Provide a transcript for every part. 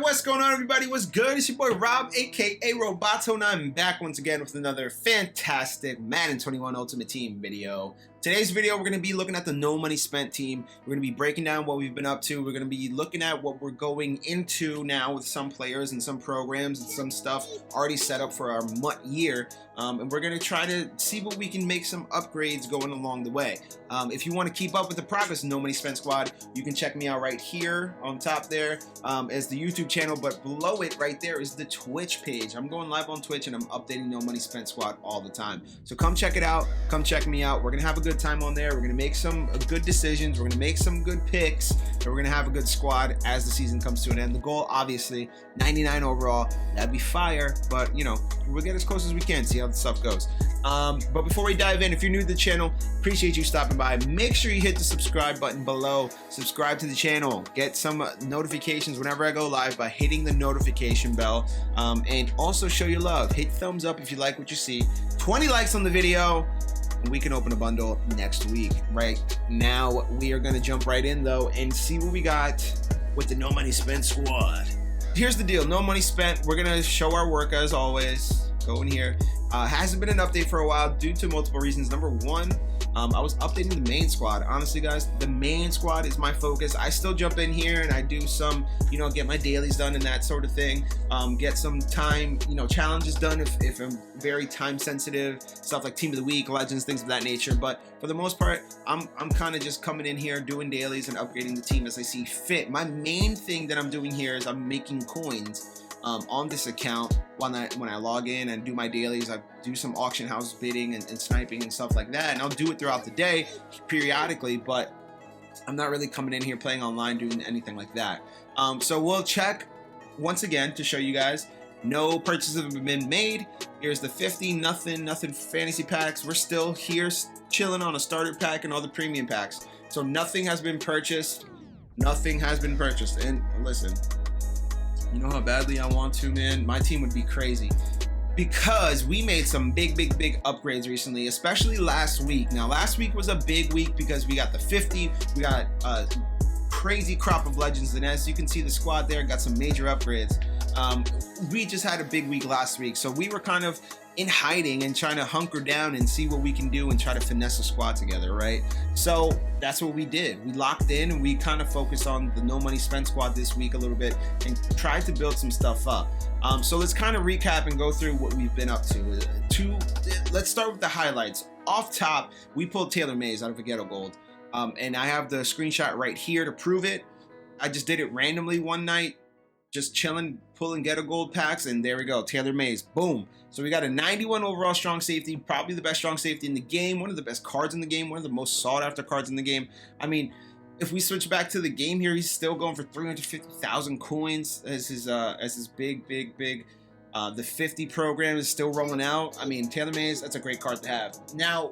What's going on, everybody? What's good? It's your boy Rob, aka Roboto, and I'm back once again with another fantastic Madden 21 Ultimate Team video. Today's video, we're going to be looking at the no money spent team. We're going to be breaking down what we've been up to. We're going to be looking at what we're going into now with some players and some programs and some stuff already set up for our year. And we're going to try to see what we can make some upgrades going along the way. If you want to keep up with the progress of No Money Spent Squad, you can check me out right here on top there as the YouTube channel, but below it right there is the Twitch page. I'm going live on Twitch and I'm updating No Money Spent Squad all the time. So come check it out. Come check me out. We're going to have a good time on there. We're going to make some good decisions. We're going to make some good picks. And we're going to have a good squad as the season comes to an end. The goal, obviously, 99 overall. That'd be fire, but you know, we'll get as close as we can, see how the stuff goes. But before we dive in, if you're new to the channel, appreciate you stopping by. Make sure you hit the subscribe button below. Subscribe to the channel. Get some notifications whenever I go live by hitting the notification bell. And also show your love. Hit thumbs up if you like what you see. 20 likes on the video, and we can open a bundle next week. Right now, we are going to jump right in, though, and see what we got with the No Money Spent squad. Here's the deal. No money spent. We're going to show our work as always. Go in here. Hasn't been an update for a while due to multiple reasons. Number one, I was updating the main squad. Honestly, guys, the main squad is my focus. I still jump in here and I do some, you know, get my dailies done and that sort of thing. Get some time, you know, challenges done if I'm very time sensitive, stuff like Team of the Week, Legends, things of that nature. But for the most part, I'm kind of just coming in here, doing dailies and upgrading the team as I see fit. My main thing that I'm doing here is I'm making coins on this account. When I log in and do my dailies, I do some auction house bidding and sniping and stuff like that, and I'll do it throughout the day periodically, but I'm not really coming in here playing online doing anything like that. So we'll check once again to show you guys no purchases have been made. Here's the 50 nothing fantasy packs. We're still here chilling on a starter pack and all the premium packs, so nothing has been purchased. Nothing has been purchased. And listen, you know how badly I want to, man. My team would be crazy because we made some big upgrades recently, especially last week. Now, last week was a big week because we got the 50, we got a crazy crop of legends, and as you can see, the squad there got some major upgrades. We just had a big week last week, so we were kind of in hiding and trying to hunker down and see what we can do and try to finesse a squad together, right? So that's what we did. We locked in and we kind of focused on the no money spent squad this week a little bit and tried to build some stuff up. So let's kind of recap and go through what we've been up to. Let's start with the highlights. Off top, we pulled Taylor Mays out of a Ghetto Gold. And I have the screenshot right here to prove it. I just did it randomly one night, just chilling, pulling Ghetto Gold packs, and there we go, Taylor Mays, boom. So we got a 91 overall strong safety, probably the best strong safety in the game, one of the best cards in the game, one of the most sought after cards in the game. I mean, if we switch back to the game here, he's still going for 350,000 coins as his big. The 50 program is still rolling out. I mean, Taylor Mays, that's a great card to have. Now,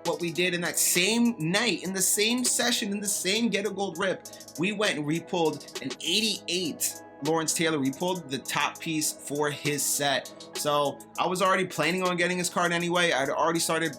what we did in that same night, in the same session, in the same Ghetto Gold rip, we went and we pulled an 88 Lawrence Taylor. We pulled the top piece for his set. So I was already planning on getting his card anyway. I'd already started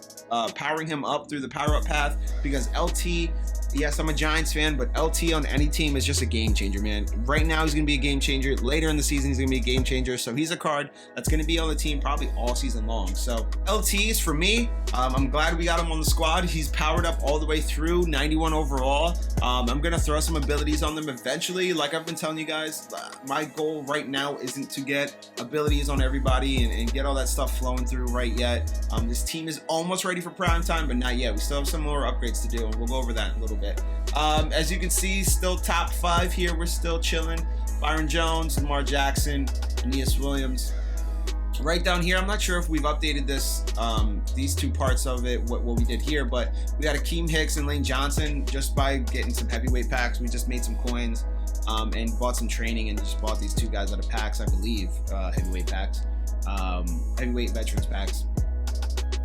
powering him up through the power up path because LT, yes, I'm a Giants fan, but LT on any team is just a game changer, man. Right now, he's going to be a game changer. Later in the season, he's going to be a game changer. So he's a card that's going to be on the team probably all season long. So LT is for me. I'm glad we got him on the squad. He's powered up all the way through, 91 overall. I'm going to throw some abilities on them eventually. Like I've been telling you guys, my goal right now isn't to get abilities on everybody and get all that stuff flowing through right yet. This team is almost ready for prime time, but not yet. We still have some more upgrades to do, and we'll go over that in a little bit. As you can see, still top 5 here. We're still chilling. Byron Jones, Lamar Jackson, Aeneas Williams. Right down here, I'm not sure if we've updated this, these two parts of it, what we did here, but we got Akeem Hicks and Lane Johnson just by getting some heavyweight packs. We just made some coins and bought some training and just bought these two guys out of packs, I believe, heavyweight packs, heavyweight veterans packs.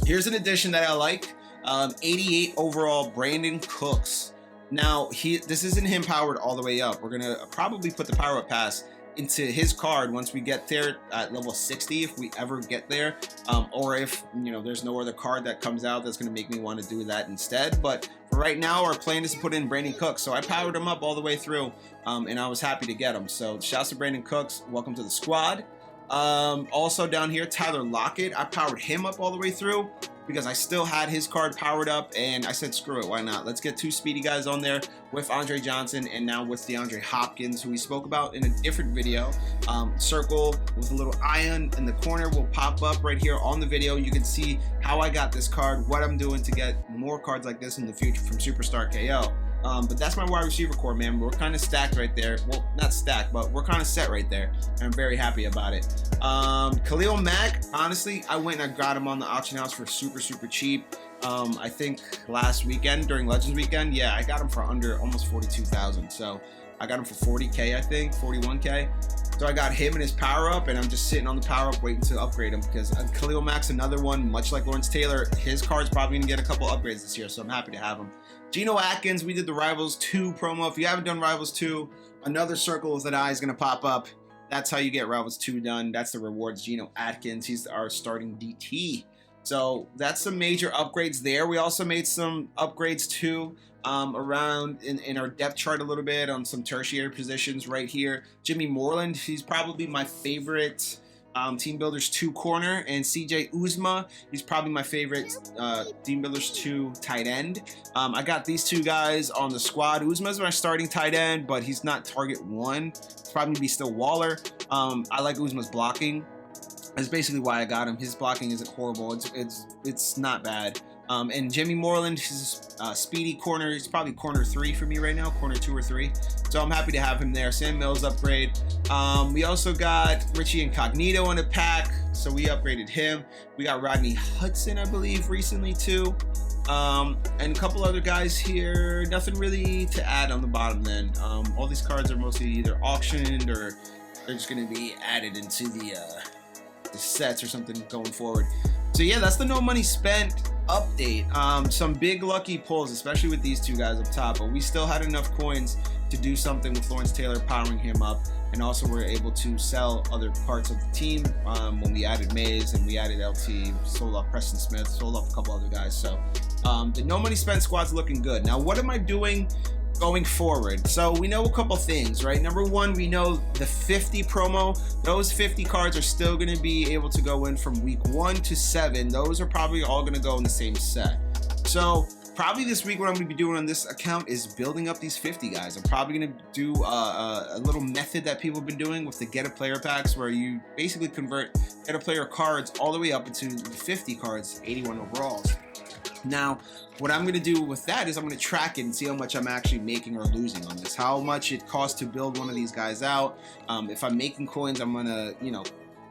Here's an addition that I like. 88 overall, Brandon Cooks. Now, this isn't him powered all the way up. We're going to probably put the power up pass into his card once we get there at level 60, if we ever get there, or if there's no other card that comes out that's going to make me want to do that instead. But for right now, our plan is to put in Brandon Cooks, so I powered him up all the way through, and I was happy to get him. So shouts to Brandon Cooks, welcome to the squad. Also down here, Tyler Lockett, I powered him up all the way through because I still had his card powered up, and I said screw it, why not? Let's get two speedy guys on there with Andre Johnson and now with DeAndre Hopkins, who we spoke about in a different video. Circle with a little ion in the corner will pop up right here on the video. You can see how I got this card, what I'm doing to get more cards like this in the future from Superstar KO. But that's my wide receiver core, man. We're kind of stacked right there. Well, not stacked, but we're kind of set right there. And I'm very happy about it. Khalil Mack, honestly, I went and I got him on the auction house for super, super cheap. I think last weekend, during Legends weekend, yeah, I got him for under almost 42,000. So I got him for 40K, I think, 41K. So I got him and his power up, and I'm just sitting on the power up waiting to upgrade him because Khalil Mack's another one, much like Lawrence Taylor. His card's probably gonna get a couple upgrades this year, so I'm happy to have him. Geno Atkins, we did the Rivals 2 promo. If you haven't done Rivals 2, another circle with an eye is gonna pop up. That's how you get Rivals 2 done. That's the rewards. Geno Atkins, he's our starting DT. So that's some major upgrades there. We also made some upgrades too around in our depth chart a little bit on some tertiary positions right here. Jimmy Moreland, he's probably my favorite Team Builders 2 corner, and CJ Uzomah, he's probably my favorite Team Builders 2 tight end. I got these two guys on the squad. Uzomah's my starting tight end, but he's not target 1. It's probably gonna be still Waller. I like Uzomah's blocking. That's basically why I got him. His blocking isn't horrible. It's not bad. And Jimmy Moreland, he's a speedy corner. He's probably corner 3 for me right now, corner 2 or 3. So I'm happy to have him there. Sam Mills upgrade. We also got Richie Incognito in the pack, so we upgraded him. We got Rodney Hudson, I believe, recently too. And a couple other guys here. Nothing really to add on the bottom then. All these cards are mostly either auctioned or they're just going to be added into the sets or something going forward. So yeah, that's the no money spent update. Some big lucky pulls, especially with these two guys up top, but we still had enough coins to do something with Lawrence Taylor, powering him up, and also we're able to sell other parts of the team when we added Mays and we added LT, sold off Preston Smith, sold off a couple other guys. So the no money spent squad's looking good. Now, what am I doing going forward? So we know a couple things, right? Number one, we know the 50 promo. Those 50 cards are still going to be able to go in from week 1 to 7. Those are probably all going to go in the same set. So probably this week what I'm going to be doing on this account is building up these 50 guys. I'm probably going to do a little method that people have been doing with the get a player packs, where you basically convert get a player cards all the way up into the 50 cards, 81 overalls. Now, what I'm going to do with that is I'm going to track it and see how much I'm actually making or losing on this. How much it costs to build one of these guys out. If I'm making coins, I'm going to,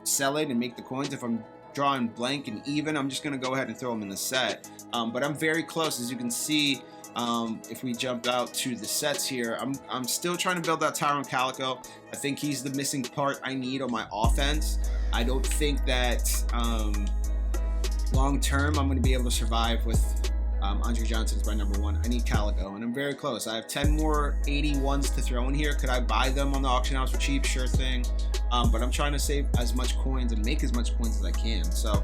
sell it and make the coins. If I'm drawing blank and even, I'm just going to go ahead and throw them in the set. But I'm very close. As you can see, if we jump out to the sets here, I'm still trying to build out Tyron Calico. I think he's the missing part I need on my offense. I don't think that long term I'm going to be able to survive with Andre Johnson as my number 1. I need Calico, and I'm very close. I have 10 more 81s to throw in here. Could I buy them on the auction house for cheap? Sure thing. But I'm trying to save as much coins and make as much coins as I can. So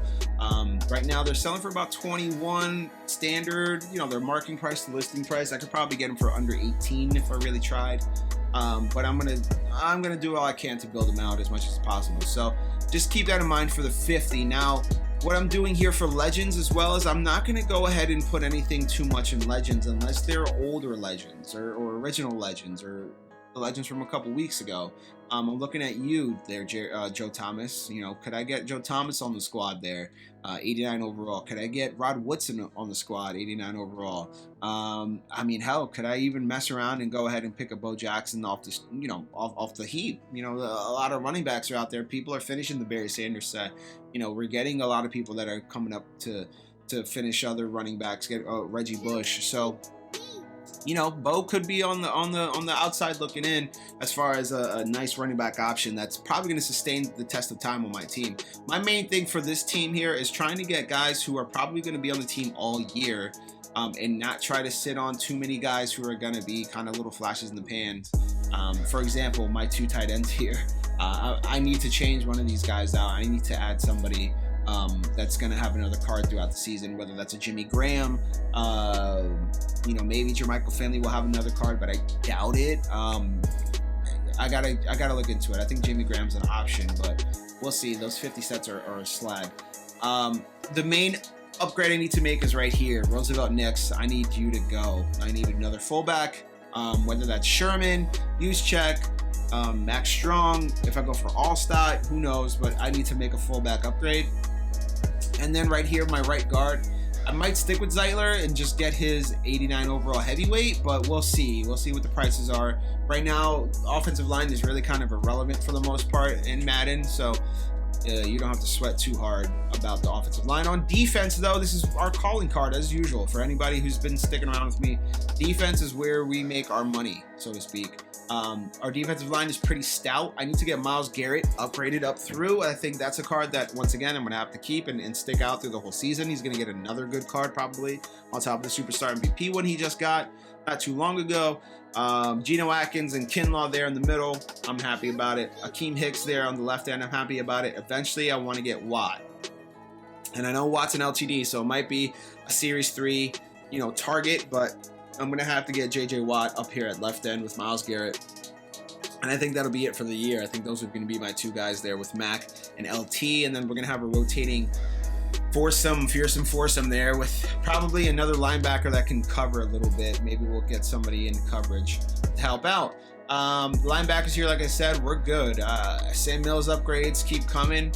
right now they're selling for about 21 standard. Their marking price to listing price. I could probably get them for under 18 if I really tried. But I'm gonna do all I can to build them out as much as possible. So just keep that in mind for the 50. Now, what I'm doing here for Legends as well is I'm not going to go ahead and put anything too much in Legends unless they're older Legends or original Legends or the Legends from a couple weeks ago. I'm looking at you there, Joe Thomas. Could I get Joe Thomas on the squad there? 89 overall. Could I get Rod Woodson on the squad? 89 overall. I mean, hell, could I even mess around and go ahead and pick a Bo Jackson off the, off the heap? A lot of running backs are out there. People are finishing the Barry Sanders set. We're getting a lot of people that are coming up to finish other running backs. Get Reggie Bush. So, Bo could be on the outside looking in as far as a nice running back option that's probably going to sustain the test of time on my team. My main thing for this team here is trying to get guys who are probably going to be on the team all year, and not try to sit on too many guys who are going to be kind of little flashes in the pans. For example, my 2 tight ends here. I need to change one of these guys out. I need to add somebody that's going to have another card throughout the season, whether that's a Jimmy Graham, you know, maybe Jermichael Finley will have another card, but I doubt it. I gotta look into it. I think Jimmy Graham's an option, but we'll see. Those 50 sets are a slag. The main upgrade I need to make is right here. Roosevelt Nix, I need you to go. I need another fullback, whether that's Sherman, Juszczyk, Max Strong. If I go for Allstott, who knows, but I need to make a fullback upgrade. And then right here, my right guard, I might stick with Zeitler and just get his 89 overall heavyweight, but we'll see. We'll see what the prices are. Right now, offensive line is really kind of irrelevant for the most part in Madden, so you don't have to sweat too hard about the offensive line. On defense, though, this is our calling card as usual. For anybody who's been sticking around with me, defense is where we make our money, so to speak. Our defensive line is pretty stout. I need to get Myles Garrett upgraded up through. I think that's a card that, once again, I'm going to have to keep and stick out through the whole season. He's going to get another good card probably on top of the Superstar MVP one he just got not too long ago. Geno Atkins and Kinlaw there in the middle. I'm happy about it. Akeem Hicks there on the left end. I'm happy about it. Eventually, I want to get Watt. And I know Watt's an LTD, so it might be a Series 3, you know, target, but I'm going to have to get JJ Watt up here at left end with Myles Garrett. And I think that'll be it for the year. I think those are going to be my two guys there with Mac and LT. And then we're going to have a rotating fearsome foursome there with probably another linebacker that can cover a little bit. Maybe we'll get somebody in coverage to help out. Linebackers here, like I said, we're good. Sam Mills upgrades keep coming.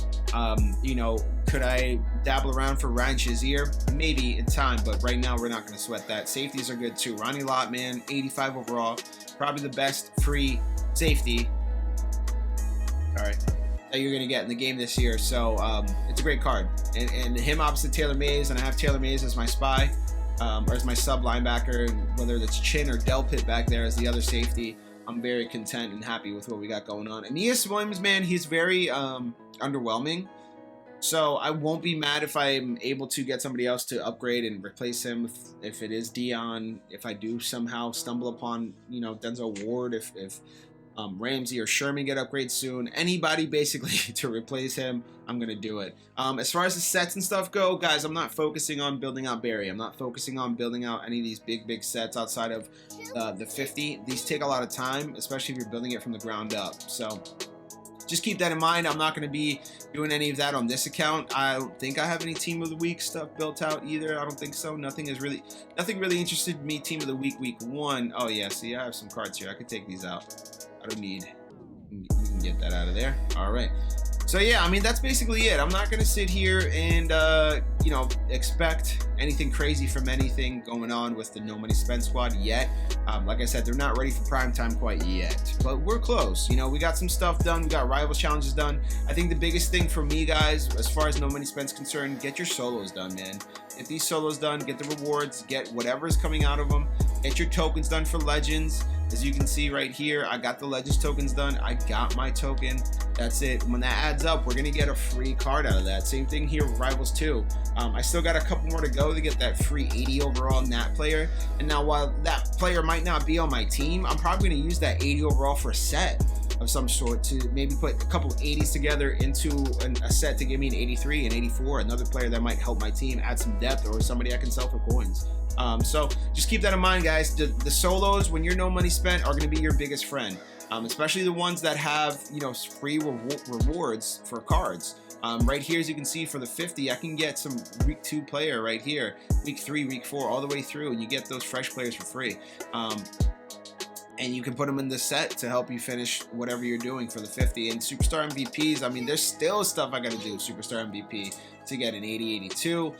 You know, could I dabble around for Ryan Shazier? Maybe in time, but right now we're not going to sweat that. Safeties are good too. Ronnie Lott, man, 85 overall. Probably the best free safety, that you're going to get in the game this year. So it's a great card. And him opposite Taylor Mays, and I have Taylor Mays as my spy, or as my sub linebacker, and whether it's Chin or Delpit back there as the other safety. I'm very content and happy with what we got going on. Aeneas Williams, man, he's very underwhelming. So I won't be mad if I'm able to get somebody else to upgrade and replace him. If it is Dion, if I do somehow stumble upon, you know, Denzel Ward, if Ramsey or Sherman get upgrades soon, anybody basically to replace him, I'm going to do it. As far as the sets and stuff go, guys, I'm not focusing on building out Barry. I'm not focusing on building out any of these big sets outside of the 50. These take a lot of time, especially if you're building it from the ground up. So just keep that in mind. I'm not going to be doing any of that on this account. I don't think I have any Team of the Week stuff built out either. I don't think so. Nothing really interested me. Team of the Week, week 1. Oh yeah, see, I have some cards here. I could take these out. I don't need. You can get that out of there. All right. So yeah, I mean, that's basically it. I'm not going to sit here and, you know, expect anything crazy from anything going on with the No Money Spent squad yet. Like I said, they're not ready for prime time quite yet, but we're close. You know, we got some stuff done. We got rival challenges done. I think the biggest thing for me, guys, as far as No Money Spent's concerned, get your solos done, man. Get these solos done, get the rewards, get whatever's coming out of them. Get your tokens done for Legends. As you can see right here, I got the Legends tokens done. I got my token. That's it. When that adds up, we're going to get a free card out of that. Same thing here with Rivals 2. I still got a couple more to go to get that free 80 overall Nat player. And now while that player might not be on my team, I'm probably going to use that 80 overall for a set of some sort to maybe put a couple of 80s together into a set to give me an 83 and 84. Another player that might help my team add some depth, or somebody I can sell for coins. So just keep that in mind, guys. The solos, when you're No Money Spent, are going to be your biggest friend, especially the ones that have, you know, free rewards for cards. Right here, as you can see, for the 50, I can get some week 2 player right here, week 3, week 4, all the way through, and you get those fresh players for free. And you can put them in the set to help you finish whatever you're doing for the 50. And Superstar MVPs, I mean, there's still stuff I got to do, Superstar MVP, to get an 80, 82.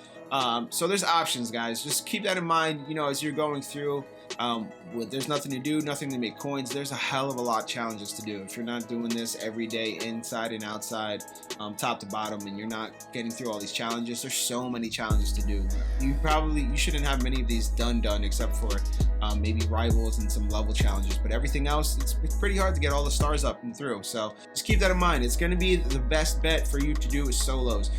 So there's options, guys. Just keep that in mind, you know, as you're going through. There's nothing to do, nothing to make coins. There's a hell of a lot of challenges to do. If you're not doing this every day, inside and outside, top to bottom, and you're not getting through all these challenges, there's so many challenges to do. You shouldn't have many of these done except for maybe rivals and some level challenges, but everything else, it's pretty hard to get all the stars up and through. So just keep that in mind. It's going to be the best bet for you to do is solos.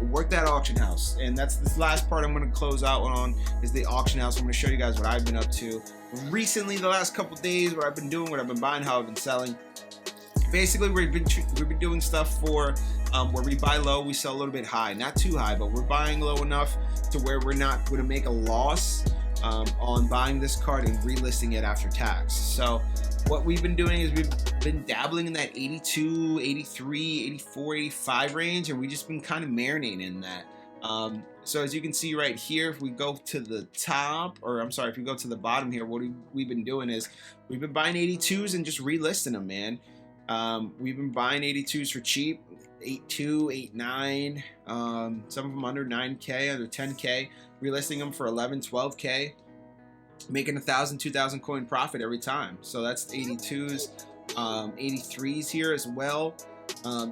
Work that auction house, and that's this last part I'm going to close out on, is the auction house. I'm going to show you guys what I've been up to recently, the last couple days, what I've been doing, what I've been buying, how I've been selling. basically we've been doing stuff for where we buy low, we sell a little bit high, not too high, but we're buying low enough to where we're not going to make a loss on buying this card and relisting it after tax. So what we've been doing is we've been dabbling in that 82, 83, 84, 85 range, and we've just been kind of marinating in that. So as you can see right here, if we go to the top, or I'm sorry, if we go to the bottom here, what we've been doing is we've been buying 82s and just relisting them, man. We've been buying 82s for cheap, 8.2, 8.9, some of them under 9K, under 10K, relisting them for 11, 12K, making 1,000, 2,000 coin profit every time. So that's 82s, 83s here as well.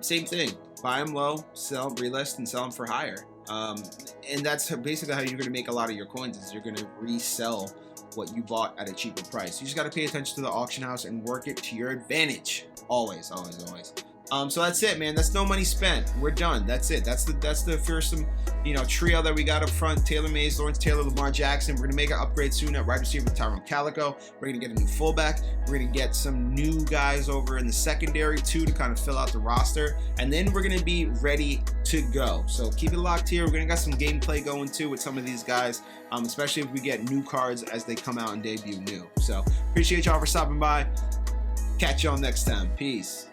Same thing, buy them low, sell, relist, and sell them for higher. And that's basically how you're going to make a lot of your coins, is you're going to resell what you bought at a cheaper price. You just got to pay attention to the auction house and work it to your advantage. Always, always, always. So that's it, man. That's no money spent. We're done. That's it. That's the first trio that we got up front. Taylor Mays, Lawrence Taylor, Lamar Jackson. We're gonna make an upgrade soon at wide receiver with Tyrone Calico. We're gonna get a new fullback. We're gonna get some new guys over in the secondary too to kind of fill out the roster, and then we're gonna be ready to go. So keep it locked here. We're gonna got some gameplay going too with some of these guys, especially if we get new cards as they come out and debut new. So appreciate y'all for stopping by. Catch y'all next time. Peace.